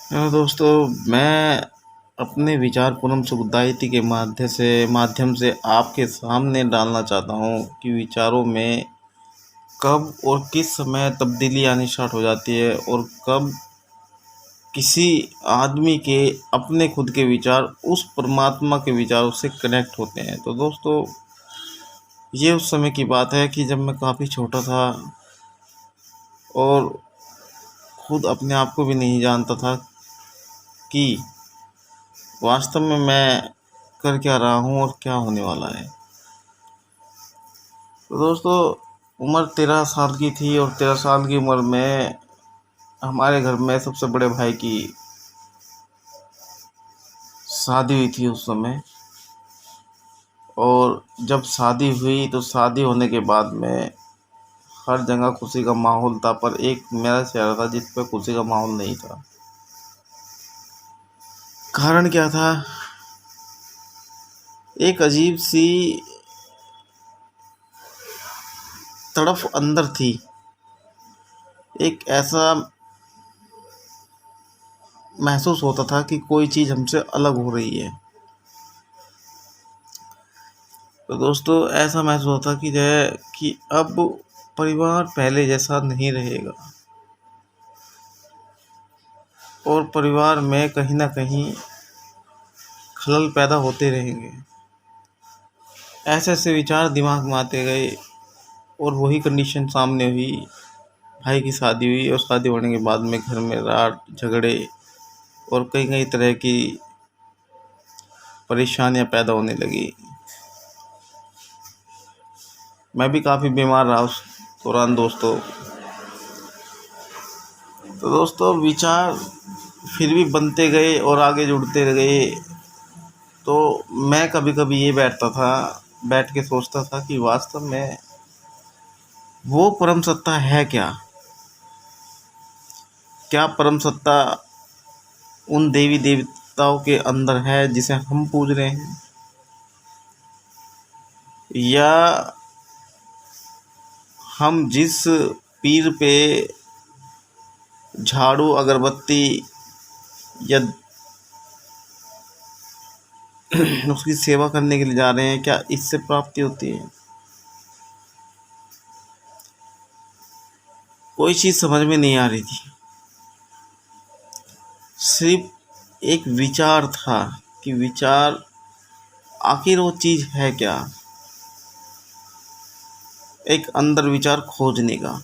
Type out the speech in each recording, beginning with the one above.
Hello दोस्तों, मैं अपने विचार पूर्ण सुखदायित्व के माध्यम से आपके सामने डालना चाहता हूँ कि विचारों में कब और किस समय तब्दीली आनी स्टार्ट हो जाती है और कब किसी आदमी के अपने खुद के विचार उस परमात्मा के विचारों से कनेक्ट होते हैं। तो दोस्तों, ये उस समय की बात है कि जब मैं काफ़ी छोटा था और खुद अपने आप को भी नहीं जानता था कि वास्तव में मैं कर क्या रहा हूँ और क्या होने वाला है। तो दोस्तों, उम्र 13 साल की थी और 13 साल की उम्र में हमारे घर में सबसे बड़े भाई की शादी हुई थी उस समय। और जब शादी हुई तो शादी होने के बाद में हर जगह खुशी का माहौल था, पर एक मेरा चेहरा था जिस पर खुशी का माहौल नहीं था। कारण क्या था? एक अजीब सी तड़फ अंदर थी, एक ऐसा महसूस होता था कि कोई चीज़ हमसे अलग हो रही है। तो दोस्तों, ऐसा महसूस होता कि अब परिवार पहले जैसा नहीं रहेगा और परिवार में कहीं ना कहीं खलल पैदा होते रहेंगे। ऐसे ऐसे विचार दिमाग में आते गए और वही कंडीशन सामने हुई। भाई की शादी हुई और शादी होने के बाद में घर में राट झगड़े और कई कई तरह की परेशानियां पैदा होने लगी। मैं भी काफ़ी बीमार रहा उस दौरान दोस्तों। तो दोस्तों, विचार फिर भी बनते गए और आगे जुड़ते गए। तो मैं कभी कभी ये बैठ के सोचता था कि वास्तव में वो परम सत्ता है क्या? क्या परम सत्ता उन देवी देवताओं के अंदर है जिसे हम पूज रहे हैं, या हम जिस पीर पे झाड़ू अगरबत्ती या उसकी सेवा करने के लिए जा रहे हैं, क्या इससे प्राप्ति होती है? कोई चीज़ समझ में नहीं आ रही थी। सिर्फ एक विचार था कि विचार आखिर वो चीज़ है क्या, एक अंदर विचार खोजने का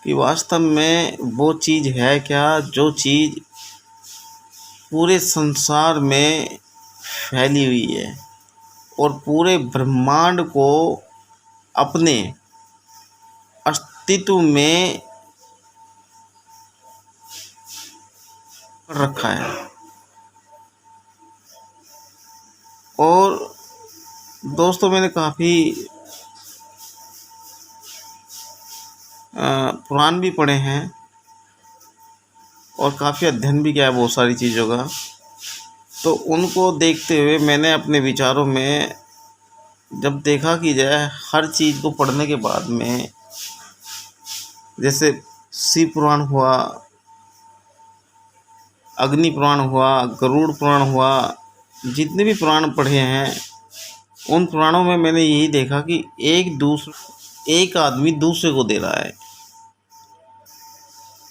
कि वास्तव में वो चीज़ है क्या जो चीज़ पूरे संसार में फैली हुई है और पूरे ब्रह्मांड को अपने अस्तित्व में रखा है। और दोस्तों, मैंने काफ़ी पुराण भी पढ़े हैं और काफ़ी अध्ययन भी किया है बहुत सारी चीज़ों का। तो उनको देखते हुए मैंने अपने विचारों में जब देखा कि जो है हर चीज़ को पढ़ने के बाद में, जैसे शिव पुराण हुआ, अग्नि पुराण हुआ, गरुड़ पुराण हुआ, जितने भी पुराण पढ़े हैं उन पुराणों में मैंने यही देखा कि एक आदमी दूसरे को दे रहा है,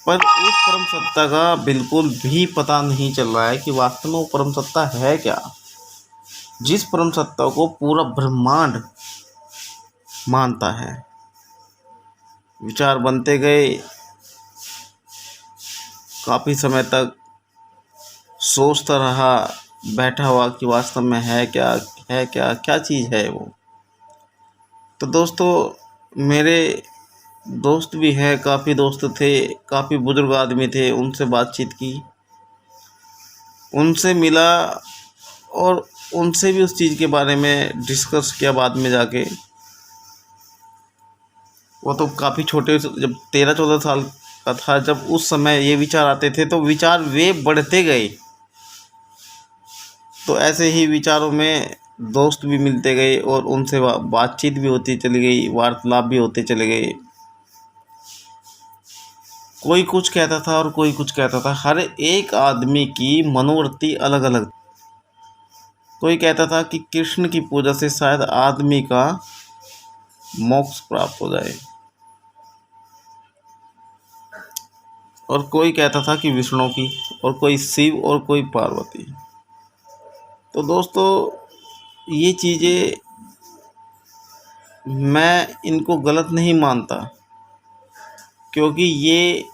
पर उस परम सत्ता का बिल्कुल भी पता नहीं चल रहा है कि वास्तव में वो परम सत्ता है क्या, जिस परम सत्ता को पूरा ब्रह्मांड मानता है। विचार बनते गए, काफ़ी समय तक सोचता रहा, बैठा हुआ कि वास्तव में है क्या क्या चीज़ है वो। तो दोस्तों, मेरे दोस्त भी हैं, काफ़ी दोस्त थे, काफ़ी बुजुर्ग आदमी थे, उनसे बातचीत की, उनसे मिला और उनसे भी उस चीज़ के बारे में डिस्कस किया बाद में जाके। वो तो काफ़ी छोटे, जब 13-14 साल का था, जब उस समय ये विचार आते थे तो विचार वे बढ़ते गए। तो ऐसे ही विचारों में दोस्त भी मिलते गए और उनसे बातचीत भी होती चली गई, वार्तालाप भी होते चले गए। कोई कुछ कहता था और कोई कुछ कहता था। हर एक आदमी की मनोवृत्ति अलग अलग। कोई कहता था कि कृष्ण की पूजा से शायद आदमी का मोक्ष प्राप्त हो जाए, और कोई कहता था कि विष्णु की, और कोई शिव, और कोई पार्वती। तो दोस्तों, ये चीज़ें मैं इनको गलत नहीं मानता, क्योंकि ये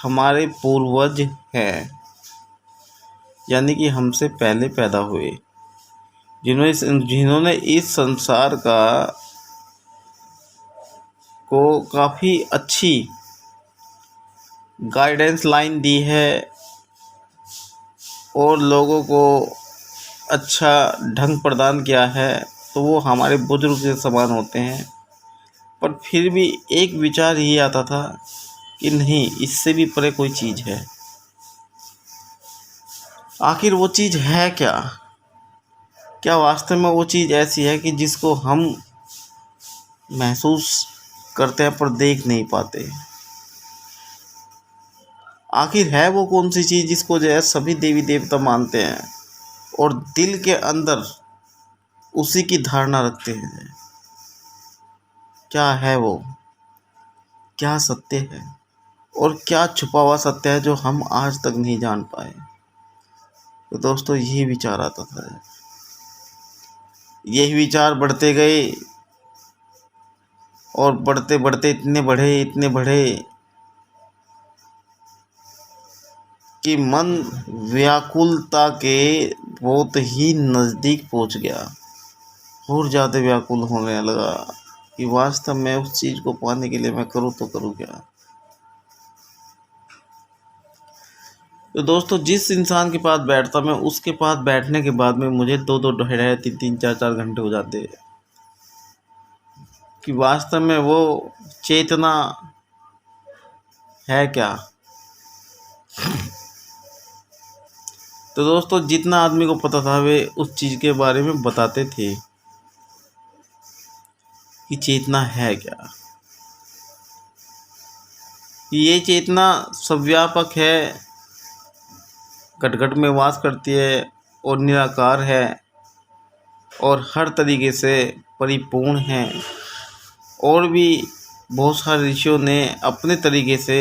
हमारे पूर्वज हैं, यानी कि हमसे पहले पैदा हुए, जिन्होंने इस संसार को काफ़ी अच्छी गाइडेंस लाइन दी है, और लोगों को अच्छा ढंग प्रदान किया है। तो वो हमारे बुजुर्ग के समान होते हैं। पर फिर भी एक विचार ये आता था कि नहीं, इससे भी परे कोई चीज़ है। आखिर वो चीज़ है क्या? क्या वास्तव में वो चीज़ ऐसी है कि जिसको हम महसूस करते हैं पर देख नहीं पाते? आखिर है वो कौन सी चीज़ जिसको जो है सभी देवी देवता मानते हैं और दिल के अंदर उसी की धारणा रखते हैं? क्या है वो? क्या सत्य है? और क्या छुपा हुआ सत्य है जो हम आज तक नहीं जान पाए? तो दोस्तों, यही विचार आता था। यही विचार बढ़ते गए, और बढ़ते बढ़ते इतने बढ़े कि मन व्याकुलता के बहुत ही नज़दीक पहुंच गया, और ज़्यादा व्याकुल होने लगा कि वास्तव में उस चीज़ को पाने के लिए मैं करूँ तो करूँ क्या। तो दोस्तों, जिस इंसान के पास बैठता मैं, उसके पास बैठने के बाद में मुझे 2-2 ढाई 3-3 4-4 घंटे हो जाते कि वास्तव में वो चेतना है क्या। तो दोस्तों, जितना आदमी को पता था वे उस चीज़ के बारे में बताते थे कि चेतना है क्या। ये चेतना सर्वव्यापक है, घट घट में वास करती है, और निराकार है, और हर तरीके से परिपूर्ण है। और भी बहुत सारे ऋषियों ने अपने तरीके से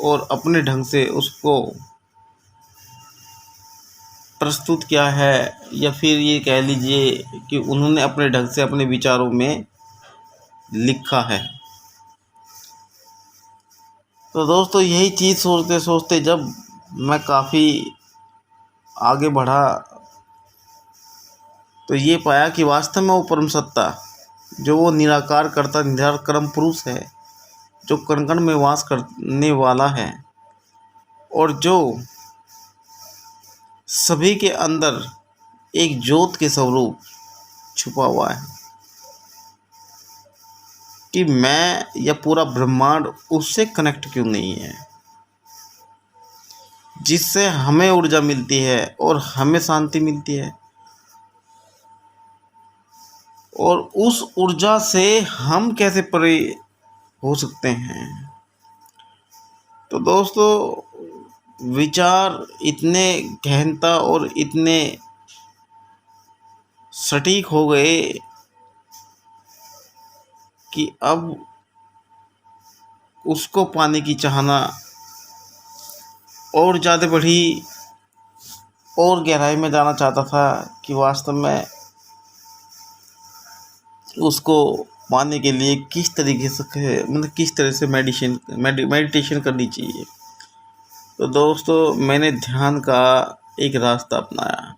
और अपने ढंग से उसको प्रस्तुत किया है, या फिर ये कह लीजिए कि उन्होंने अपने ढंग से अपने विचारों में लिखा है। तो दोस्तों, यही चीज़ सोचते सोचते जब मैं काफ़ी आगे बढ़ा, तो ये पाया कि वास्तव में वो परम सत्ता, जो वो निराकार करता निराक्रम पुरुष है, जो कण कण में वास करने वाला है, और जो सभी के अंदर एक ज्योत के स्वरूप छुपा हुआ है, कि मैं या पूरा ब्रह्मांड उससे कनेक्ट क्यों नहीं है, जिससे हमें ऊर्जा मिलती है और हमें शांति मिलती है, और उस ऊर्जा से हम कैसे परे हो सकते हैं। तो दोस्तों, विचार इतने गहनता और इतने सटीक हो गए कि अब उसको पाने की चाहना और ज़्यादा बढ़ी, और गहराई में जाना चाहता था कि वास्तव में उसको पाने के लिए किस तरीके से, मतलब किस तरह से मेडिटेशन करनी चाहिए। तो दोस्तों, मैंने ध्यान का एक रास्ता अपनाया।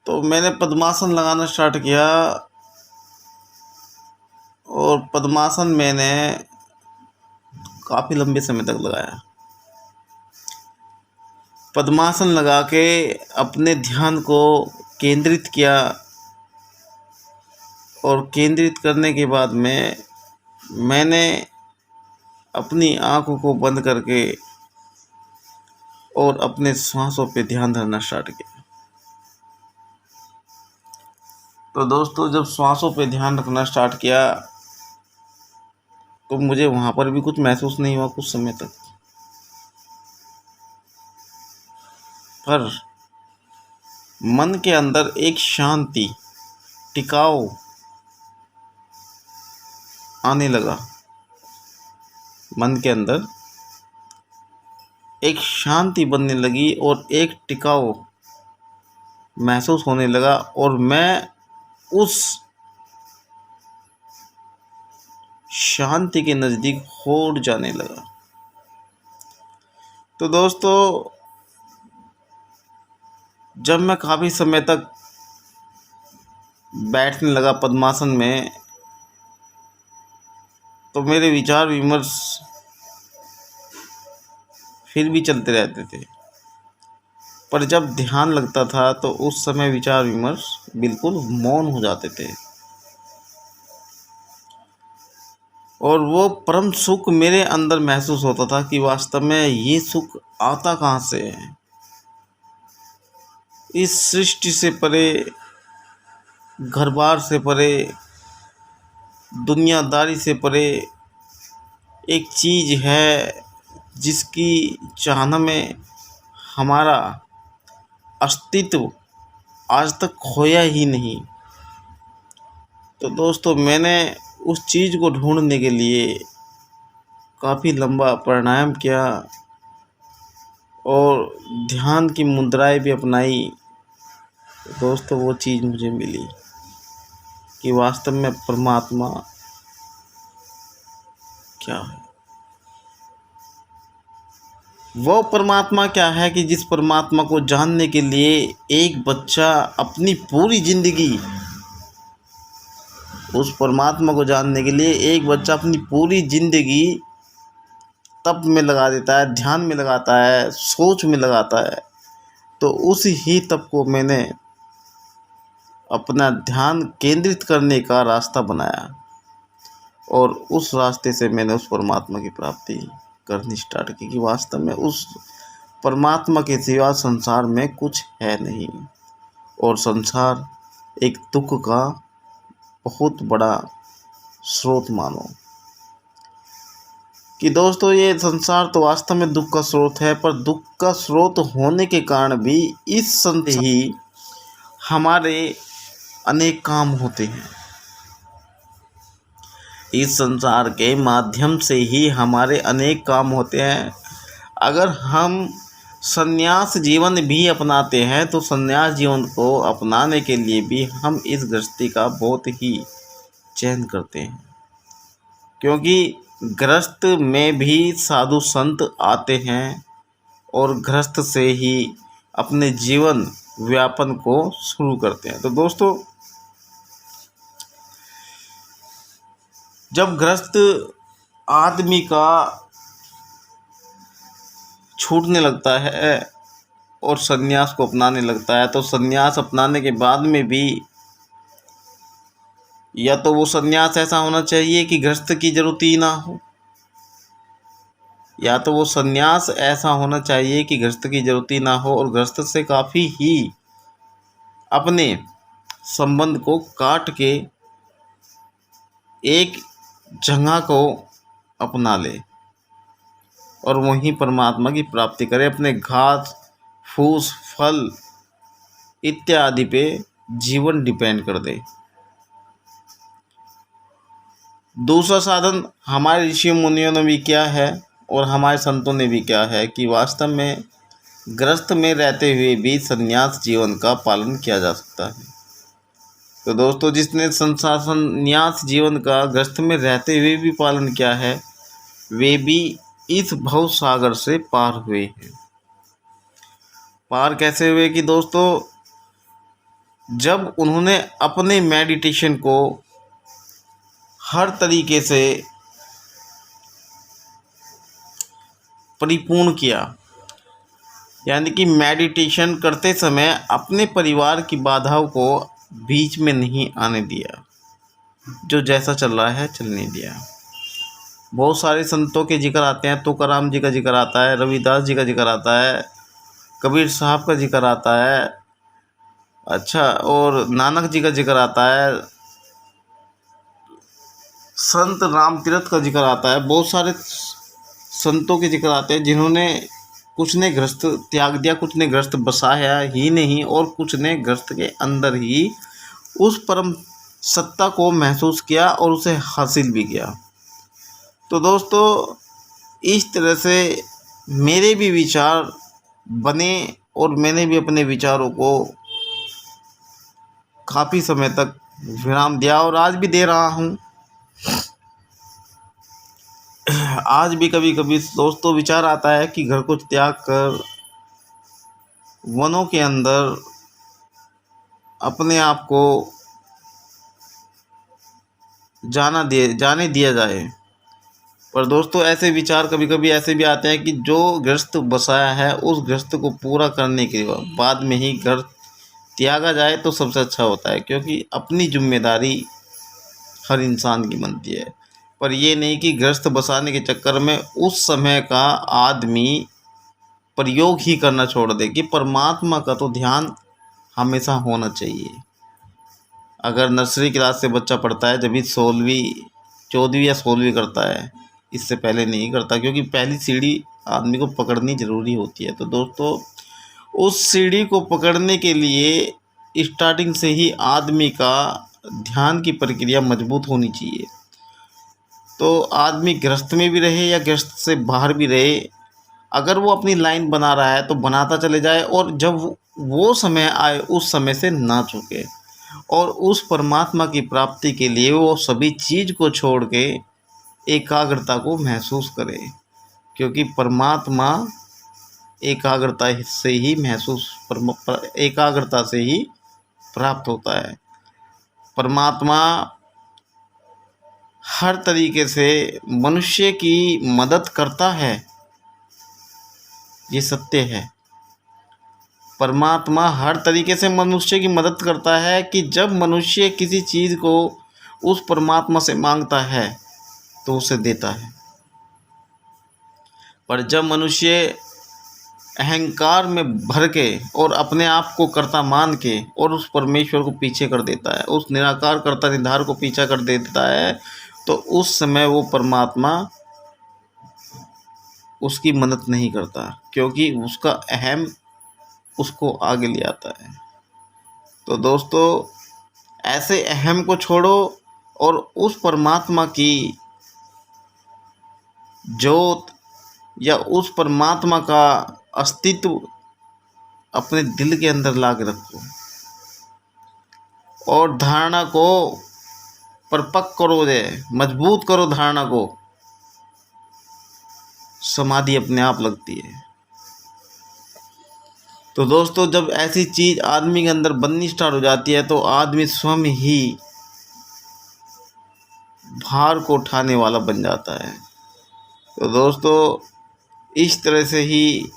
तो मैंने पद्मासन लगाना स्टार्ट किया, और पद्मासन मैंने काफ़ी लंबे समय तक लगाया। पद्मासन लगा के अपने ध्यान को केंद्रित किया, और केंद्रित करने के बाद में मैंने अपनी आँखों को बंद करके और अपने सांसों पे ध्यान धरना स्टार्ट किया। तो दोस्तों, जब सांसों पे ध्यान रखना स्टार्ट किया, तो मुझे वहाँ पर भी कुछ महसूस नहीं हुआ कुछ समय तक। पर मन के अंदर एक शांति, टिकाव आने लगा। मन के अंदर एक शांति बनने लगी और एक टिकाव महसूस होने लगा, और मैं उस शांति के नज़दीक होड़ जाने लगा। तो दोस्तों, जब मैं काफ़ी समय तक बैठने लगा पद्मासन में, तो मेरे विचार विमर्श फिर भी चलते रहते थे। पर जब ध्यान लगता था तो उस समय विचार विमर्श बिल्कुल मौन हो जाते थे, और वो परम सुख मेरे अंदर महसूस होता था कि वास्तव में ये सुख आता कहाँ से है। इस सृष्टि से परे, घर बार से परे, दुनियादारी से परे एक चीज़ है जिसकी चाहना में हमारा अस्तित्व आज तक खोया ही नहीं। तो दोस्तों, मैंने उस चीज़ को ढूंढने के लिए काफ़ी लंबा प्राणायाम किया और ध्यान की मुद्राएं भी अपनाई। तो दोस्तों, वो चीज़ मुझे मिली कि वास्तव में परमात्मा क्या है। वो परमात्मा क्या है कि जिस परमात्मा को जानने के लिए एक बच्चा अपनी पूरी ज़िंदगी, उस परमात्मा को जानने के लिए एक बच्चा अपनी पूरी ज़िंदगी तप में लगा देता है, ध्यान में लगाता है, सोच में लगाता है। तो उस ही तप को मैंने अपना ध्यान केंद्रित करने का रास्ता बनाया, और उस रास्ते से मैंने उस परमात्मा की प्राप्ति करनी स्टार्ट की कि वास्तव में उस परमात्मा के सिवा संसार में कुछ है नहीं, और संसार एक दुख का बहुत बड़ा स्रोत मानो। कि दोस्तों, ये संसार तो वास्तव में दुख का स्रोत है, पर दुख का स्रोत होने के कारण भी इस संसार ही हमारे अनेक काम होते हैं। इस संसार के माध्यम से ही हमारे अनेक काम होते हैं। अगर हम संन्यास जीवन भी अपनाते हैं तो संन्यास जीवन को अपनाने के लिए भी हम इस गृहस्थी का बहुत ही चयन करते हैं, क्योंकि गृहस्थ में भी साधु संत आते हैं और गृहस्थ से ही अपने जीवन व्यापन को शुरू करते हैं। तो दोस्तों, जब गृहस्थ आदमी का छूटने लगता है और संन्यास को अपनाने लगता है, तो संन्यास अपनाने के बाद में भी या तो वो संन्यास ऐसा होना चाहिए कि गृहस्थ की जरूरत ही ना हो, या तो वो संन्यास ऐसा होना चाहिए कि गृहस्थ की जरूरत ही ना हो और गृहस्थ से काफ़ी ही अपने संबंध को काट के एक जगह को अपना ले और वहीं परमात्मा की प्राप्ति करे, अपने घास फूस फल इत्यादि पे जीवन डिपेंड कर दे। दूसरा साधन हमारे ऋषि मुनियों ने भी किया है और हमारे संतों ने भी किया है कि वास्तव में गृहस्थ में रहते हुए भी संन्यास जीवन का पालन किया जा सकता है। तो दोस्तों, जिसने संन्यास जीवन का गृहस्थ में रहते हुए भी पालन किया है, वे भी इस भव सागर से पार हुए हैं। पार कैसे हुए कि दोस्तों, जब उन्होंने अपने मेडिटेशन को हर तरीके से परिपूर्ण किया, यानी कि मेडिटेशन करते समय अपने परिवार की बाधाओं को बीच में नहीं आने दिया, जो जैसा चल रहा है चलने दिया। बहुत सारे संतों के जिक्र आते हैं, तुकाराम जी का जिक्र आता है, रविदास जी का जिक्र आता है, कबीर साहब का जिक्र आता है, अच्छा, और नानक जी का जिक्र आता है, संत रामतीर्थ का जिक्र आता है, बहुत सारे संतों के जिक्र आते हैं जिन्होंने कुछ ने गृहस्थ त्याग दिया, कुछ ने गृहस्थ बसाया ही नहीं और कुछ ने गृहस्थ के अंदर ही उस परम सत्ता को महसूस किया और उसे हासिल भी किया। तो दोस्तों, इस तरह से मेरे भी विचार बने और मैंने भी अपने विचारों को काफ़ी समय तक विराम दिया और आज भी दे रहा हूँ। आज भी कभी कभी दोस्तों विचार आता है कि घर को त्याग कर वनों के अंदर अपने आप को जाने दिया जाए। पर दोस्तों, ऐसे विचार कभी कभी ऐसे भी आते हैं कि जो गृहस्थ बसाया है उस गृहस्थ को पूरा करने के बाद में ही घर त्यागा जाए तो सबसे अच्छा होता है, क्योंकि अपनी जिम्मेदारी हर इंसान की बनती है। पर ये नहीं कि गृहस्थ बसाने के चक्कर में उस समय का आदमी प्रयोग ही करना छोड़ दे, कि परमात्मा का तो ध्यान हमेशा होना चाहिए। अगर नर्सरी क्लास से बच्चा पढ़ता है, जब भी 14वीं या 16वीं करता है, इससे पहले नहीं करता, क्योंकि पहली सीढ़ी आदमी को पकड़नी ज़रूरी होती है। तो दोस्तों, उस सीढ़ी को पकड़ने के लिए स्टार्टिंग से ही आदमी का ध्यान की प्रक्रिया मजबूत होनी चाहिए। तो आदमी गृहस्थ में भी रहे या गृहस्थ से बाहर भी रहे, अगर वो अपनी लाइन बना रहा है तो बनाता चले जाए, और जब वो समय आए उस समय से ना चूके, और उस परमात्मा की प्राप्ति के लिए वो सभी चीज़ को छोड़ के एकाग्रता को महसूस करे, क्योंकि परमात्मा एकाग्रता से ही एकाग्रता से ही प्राप्त होता है। परमात्मा हर तरीके से मनुष्य की मदद करता है, ये सत्य है। परमात्मा हर तरीके से मनुष्य की मदद करता है कि जब मनुष्य किसी चीज़ को उस परमात्मा से मांगता है तो उसे देता है। पर जब मनुष्य अहंकार में भर के और अपने आप को कर्ता मान के और उस परमेश्वर को पीछे कर देता है, उस निराकार कर्ता निधार को पीछा कर देता है, तो उस समय वो परमात्मा उसकी मदद नहीं करता, क्योंकि उसका अहम उसको आगे ले आता है। तो दोस्तों, ऐसे अहम को छोड़ो और उस परमात्मा की ज्योत या उस परमात्मा का अस्तित्व अपने दिल के अंदर ला के रखो और धारणा को परिपक्व करो, मजबूत करो धारणा को। समाधि अपने आप लगती है। तो दोस्तों, जब ऐसी चीज़ आदमी के अंदर बननी स्टार्ट हो जाती है तो आदमी स्वयं ही भार को उठाने वाला बन जाता है। तो दोस्तों, इस तरह से ही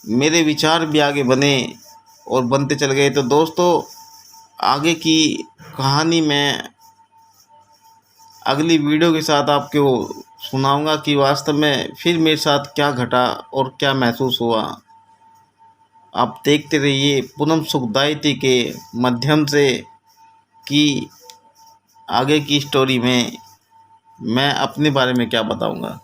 मेरे विचार भी आगे बने और बनते चल गए। तो दोस्तों, आगे की कहानी मैं अगली वीडियो के साथ आपको सुनाऊंगा कि वास्तव में फिर मेरे साथ क्या घटा और क्या महसूस हुआ। आप देखते रहिए पूनम सुखदायती के माध्यम से कि आगे की स्टोरी में मैं अपने बारे में क्या बताऊंगा।